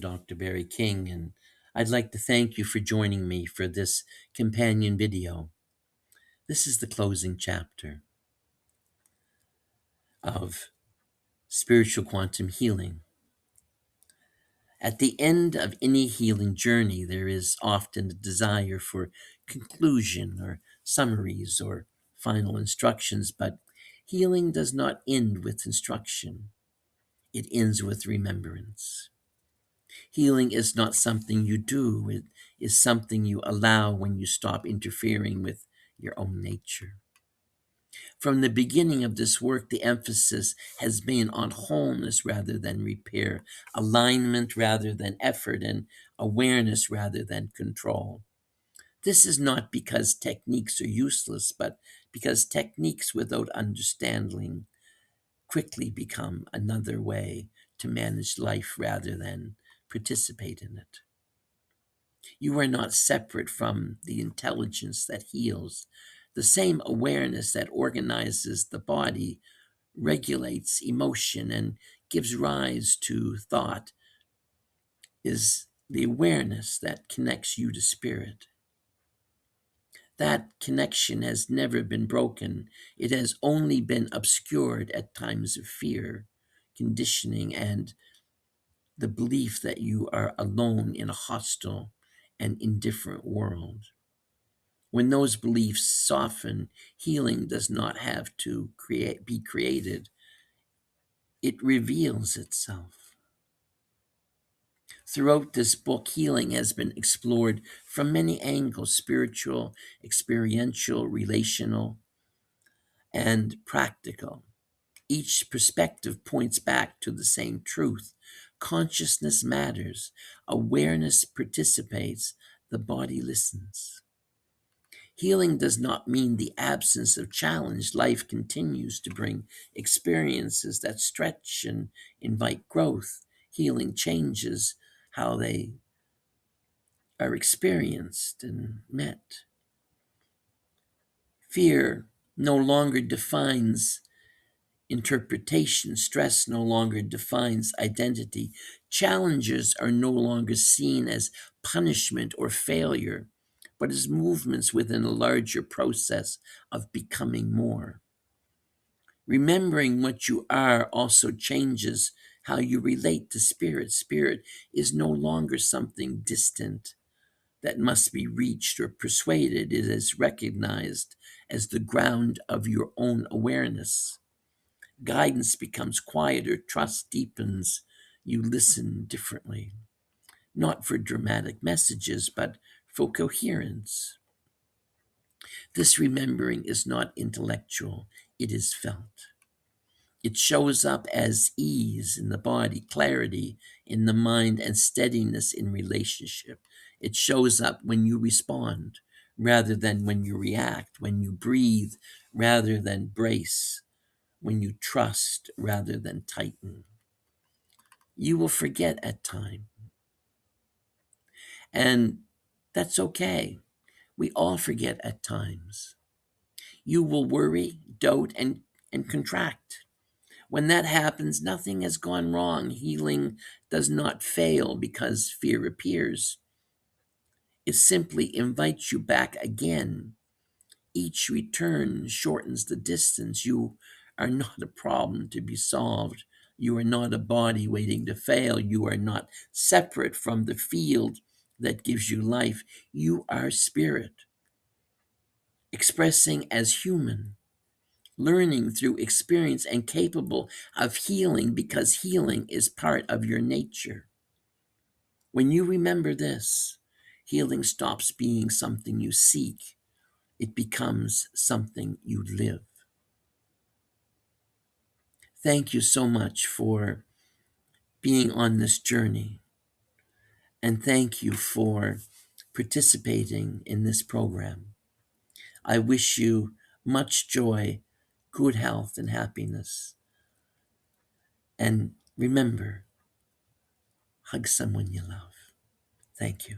Dr. Barry King, and I'd like to thank you for joining me for this companion video. This is the closing chapter of spiritual quantum healing. At the end of any healing journey, there is often a desire for conclusion or summaries or final instructions, but healing does not end with instruction. It ends with remembrance. Healing is not something you do, it is something you allow when you stop interfering with your own nature. From the beginning of this work, the emphasis has been on wholeness rather than repair, alignment rather than effort, and awareness rather than control. This is not because techniques are useless, but because techniques without understanding quickly become another way to manage life rather than participate in it. You are not separate from the intelligence that heals. The same awareness that organizes the body, regulates emotion, and gives rise to thought is the awareness that connects you to spirit. That connection has never been broken. It has only been obscured at times of fear, conditioning, and the belief that you are alone in a hostile and indifferent world. When those beliefs soften, healing does not have to be created. It reveals itself. Throughout this book, healing has been explored from many angles: spiritual, experiential, relational, and practical. Each perspective points back to the same truth. Consciousness matters. Awareness participates. The body listens. Healing does not mean the absence of challenge. Life continues to bring experiences that stretch and invite growth. Healing changes how they are experienced and met. Fear no longer defines interpretation. Stress no longer defines identity. Challenges are no longer seen as punishment or failure, but as movements within a larger process of becoming more. Remembering what you are also changes how you relate to spirit. Spirit is no longer something distant that must be reached or persuaded. It is recognized as the ground of your own awareness. Guidance becomes quieter, trust deepens, you listen differently, not for dramatic messages, but for coherence. This remembering is not intellectual, it is felt. It shows up as ease in the body, clarity in the mind, and steadiness in relationship. It shows up when you respond rather than when you react, when you breathe rather than brace, when you trust rather than tighten. You will forget at times, and that's okay. We all forget at times. You will worry, doubt, and contract. When that happens, nothing has gone wrong. Healing does not fail because fear appears. It simply invites you back again. Each return shortens the distance. You are not a problem to be solved. You are not a body waiting to fail. You are not separate from the field that gives you life. You are spirit, expressing as human, learning through experience, and capable of healing because healing is part of your nature. When you remember this, healing stops being something you seek. It becomes something you live. Thank you so much for being on this journey. And thank you for participating in this program. I wish you much joy, good health, and happiness. And remember, hug someone you love. Thank you.